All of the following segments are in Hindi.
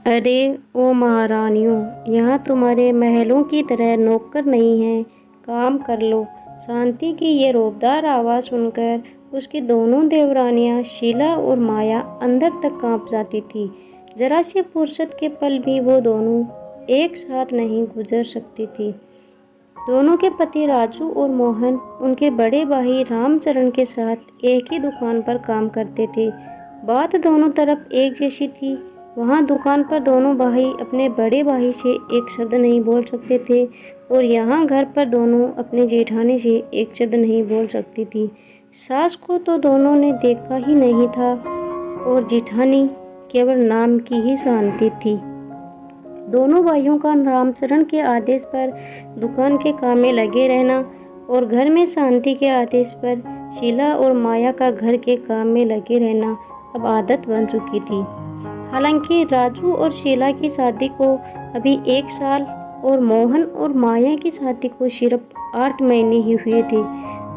अरे ओ महारानियों, यहाँ तुम्हारे महलों की तरह नौकर नहीं हैं, काम कर लो। शांति की ये रोबदार आवाज़ सुनकर उसकी दोनों देवरानियाँ शीला और माया अंदर तक कांप जाती थी। जरा से फुर्सत के पल भी वो दोनों एक साथ नहीं गुजर सकती थी। दोनों के पति राजू और मोहन उनके बड़े भाई रामचरण के साथ एक ही दुकान पर काम करते थे। बात दोनों तरफ एक जैसी थी। वहाँ दुकान पर दोनों भाई अपने बड़े भाई से एक शब्द नहीं बोल सकते थे और यहाँ घर पर दोनों अपने जेठानी से एक शब्द नहीं बोल सकती थी। सास को तो दोनों ने देखा ही नहीं था और जेठानी केवल नाम की ही शांति थी। दोनों भाइयों का रामचरण के आदेश पर दुकान के काम में लगे रहना और घर में शांति के आदेश पर शीला और माया का घर के काम में लगे रहना अब आदत बन चुकी थी। हालांकि राजू और शीला की शादी को अभी 1 साल और मोहन और माया की शादी को सिर्फ 8 महीने ही हुए थे।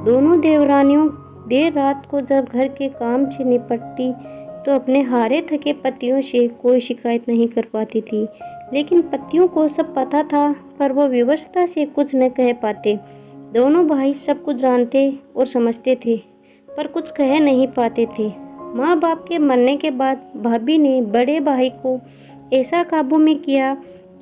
दोनों देवरानियों देर रात को जब घर के काम से निपटती तो अपने हारे थके पतियों से कोई शिकायत नहीं कर पाती थी, लेकिन पतियों को सब पता था पर वो व्यवस्था से कुछ न कह पाते। दोनों भाई सब कुछ जानते और समझते थे पर कुछ कह नहीं पाते थे। माँ बाप के मरने के बाद भाभी ने बड़े भाई को ऐसा काबू में किया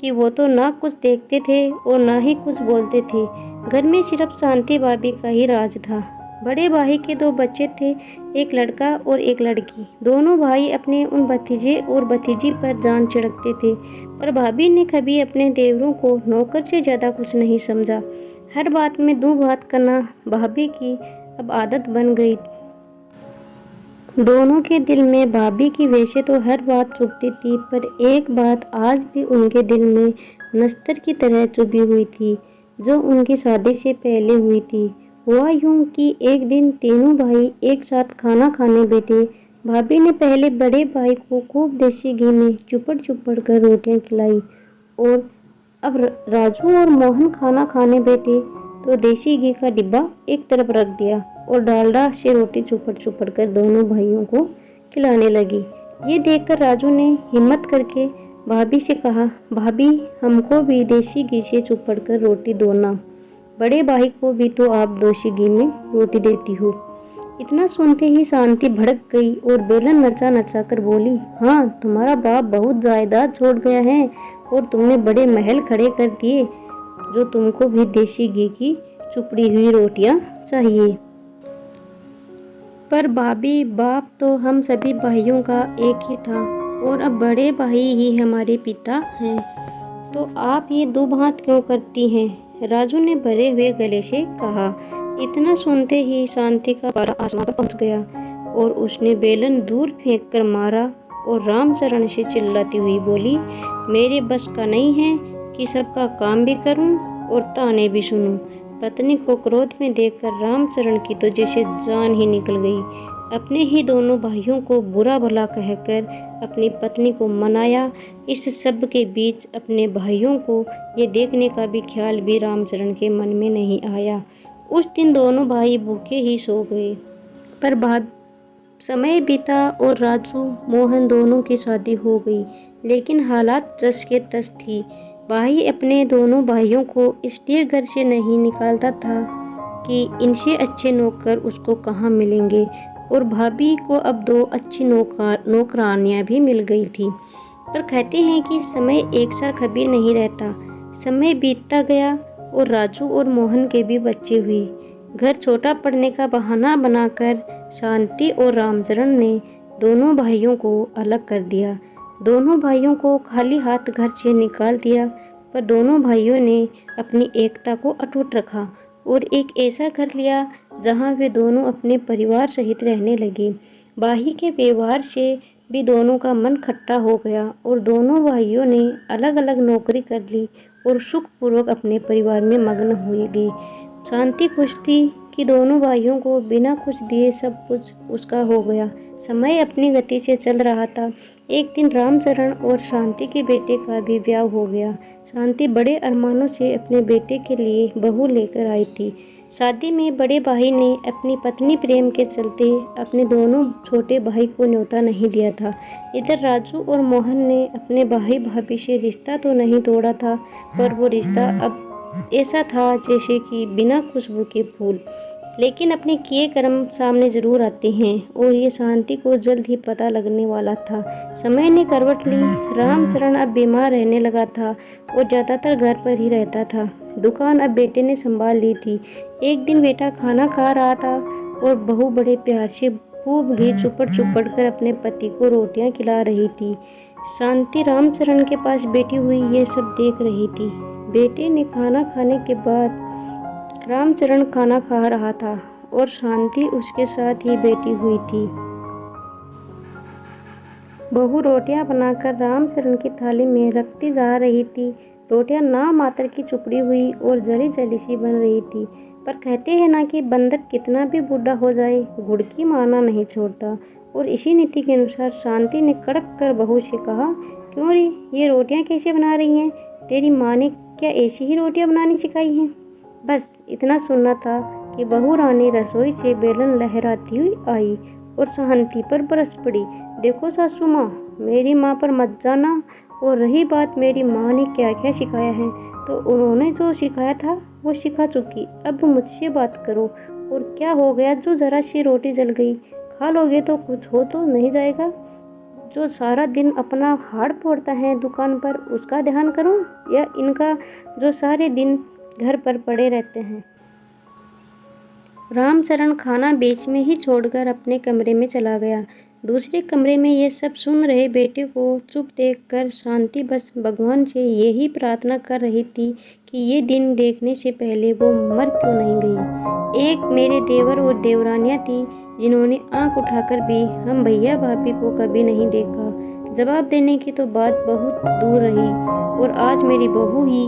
कि वो तो ना कुछ देखते थे और ना ही कुछ बोलते थे। घर में सिर्फ शांति भाभी का ही राज था। बड़े भाई के 2 बच्चे थे, एक लड़का और एक लड़की। दोनों भाई अपने उन भतीजे और भतीजी पर जान छिड़कते थे पर भाभी ने कभी अपने देवरों को नौकर से ज़्यादा कुछ नहीं समझा। हर बात में 2 बात करना भाभी की अब आदत बन गई। दोनों के दिल में भाभी की वैसे तो हर बात चुभती थी पर एक बात आज भी उनके दिल में नस्तर की तरह चुभी हुई थी जो उनकी शादी से पहले हुई थी। हुआ यूं कि एक दिन तीनों भाई एक साथ खाना खाने बैठे। भाभी ने पहले बड़े भाई को खूब देसी घी में चुपड़ चुपड़ कर रोटियां खिलाई और अब राजू और मोहन खाना खाने बैठे तो देसी घी का डिब्बा एक तरफ रख दिया और डालडा से रोटी चुपड़ चुपड़ कर दोनों भाइयों को खिलाने लगी। ये देखकर राजू ने हिम्मत करके भाभी से कहा, भाभी हमको भी देसी घी से चुपड़ कर रोटी दो ना। बड़े भाई को भी तो आप देसी घी में रोटी देती हो। इतना सुनते ही शांति भड़क गई और बेलन नचा नचा कर बोली, हाँ तुम्हारा बाप बहुत जायदाद छोड़ गया है और तुमने बड़े महल खड़े कर दिए जो तुमको भी देसी घी की चुपड़ी हुई रोटियां चाहिए। पर भाभी बाप तो हम सभी भाइयों का एक ही था और अब बड़े भाई ही हमारे पिता हैं, तो आप ये 2 बात क्यों करती हैं? राजू ने भरे हुए गले से कहा। इतना सुनते ही शांति का पारा आसमान पर पहुंच गया और उसने बेलन दूर फेंक कर मारा और रामचरण से चिल्लाती हुई बोली, मेरे बस का नहीं है कि सबका काम भी करूं और ताने भी सुनूं। पत्नी को क्रोध में देखकर रामचरण की तो जैसे जान ही निकल गई। अपने ही दोनों भाइयों को बुरा भला कहकर अपनी पत्नी को मनाया। इस सब के बीच अपने भाइयों को ये देखने का भी ख्याल भी रामचरण के मन में नहीं आया। उस दिन दोनों भाई भूखे ही सो गए। पर समय बीता और राजू मोहन दोनों की शादी हो गई, लेकिन हालात तस के तस थी। भाई अपने दोनों भाइयों को इसलिए घर से नहीं निकालता था कि इनसे अच्छे नौकर उसको कहाँ मिलेंगे और भाभी को अब 2 अच्छी नौकरानियाँ भी मिल गई थी। पर कहते हैं कि समय एक सा कभी नहीं रहता। समय बीतता गया और राजू और मोहन के भी बच्चे हुए। घर छोटा पड़ने का बहाना बनाकर शांति और रामचरण ने दोनों भाइयों को अलग कर दिया। दोनों भाइयों को खाली हाथ घर से निकाल दिया, पर दोनों भाइयों ने अपनी एकता को अटूट रखा और एक ऐसा घर लिया जहां वे दोनों अपने परिवार सहित रहने लगे। भाई के व्यवहार से भी दोनों का मन खट्टा हो गया और दोनों भाइयों ने अलग अलग नौकरी कर ली और सुखपूर्वक अपने परिवार में मग्न हुए गए। शांति खुश थी कि दोनों भाइयों को बिना कुछ दिए सब कुछ उसका हो गया। समय अपनी गति से चल रहा था। एक दिन रामचरण और शांति के बेटे का भी ब्याह हो गया। शांति बड़े अरमानों से अपने बेटे के लिए बहू लेकर आई थी। शादी में बड़े भाई ने अपनी पत्नी प्रेम के चलते अपने दोनों छोटे भाई को न्योता नहीं दिया था। इधर राजू और मोहन ने अपने भाई भाभी से रिश्ता तो नहीं तोड़ा था, पर वो रिश्ता अब ऐसा था जैसे कि बिना खुशबू के फूल। लेकिन अपने किए कर्म सामने जरूर आते हैं और ये शांति को जल्द ही पता लगने वाला था। समय ने करवट ली। रामचरण अब बीमार रहने लगा था और ज़्यादातर घर पर ही रहता था। दुकान अब बेटे ने संभाल ली थी। एक दिन बेटा खाना खा रहा था और बहू बड़े प्यार से खूब घी चुपड़ चुपड़ कर अपने पति को रोटियां खिला रही थी। शांति रामचरण के पास बैठी हुई ये सब देख रही थी। बेटे ने खाना खाने के बाद रामचरण खाना खा रहा था और शांति उसके साथ ही बैठी हुई थी। बहू रोटियां बनाकर रामचरण की थाली में रखती जा रही थी। रोटियां ना मात्र की चुपड़ी हुई और जली जली सी बन रही थी। पर कहते हैं ना कि बंदर कितना भी बूढ़ा हो जाए घुड़की मारना नहीं छोड़ता। और इसी नीति के अनुसार शांति ने कड़क कर बहू से कहा, क्यों रे, ये रोटियां कैसे बना रही हैं? तेरी माँ ने क्या ऐसी ही रोटियां बनानी सिखाई हैं? बस इतना सुनना था कि बहू रानी रसोई से बेलन लहराती हुई आई और शांति पर बरस पड़ी। देखो सासू माँ, मेरी माँ पर मत जाना। और रही बात मेरी माँ ने क्या क्या सिखाया है, तो उन्होंने जो सिखाया था वो सिखा चुकी। अब मुझसे बात करो। और क्या हो गया जो जरा सी रोटी जल गई? खा लोगे तो कुछ हो तो नहीं जाएगा? जो सारा दिन अपना हाड़ फोड़ता है दुकान पर, उसका ध्यान करो या इनका जो सारे दिन घर पर पड़े रहते हैं? रामचरण खाना बीच में ही छोड़कर अपने कमरे में चला गया। दूसरे कमरे में ये सब सुन रहे बेटे को चुप देखकर शांति बस भगवान से यही प्रार्थना कर रही थी कि ये दिन देखने से पहले वो मर क्यों नहीं गई। एक मेरे देवर और देवरानियाँ थी जिन्होंने आंख उठाकर भी हम भैया भाभी को कभी नहीं देखा। जवाब देने की तो बात बहुत दूर रही। और आज मेरी बहू ही।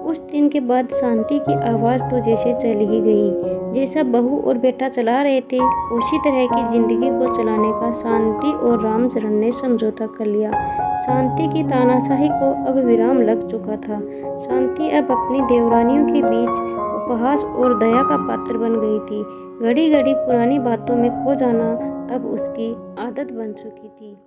उस दिन के बाद शांति की आवाज़ तो जैसे चली ही गई। जैसा बहू और बेटा चला रहे थे उसी तरह की जिंदगी को चलाने का शांति और रामचरण ने समझौता कर लिया। शांति की तानाशाही को अब विराम लग चुका था। शांति अब अपनी देवरानियों के बीच उपहास और दया का पात्र बन गई थी। घड़ी घड़ी पुरानी बातों में खो जाना अब उसकी आदत बन चुकी थी।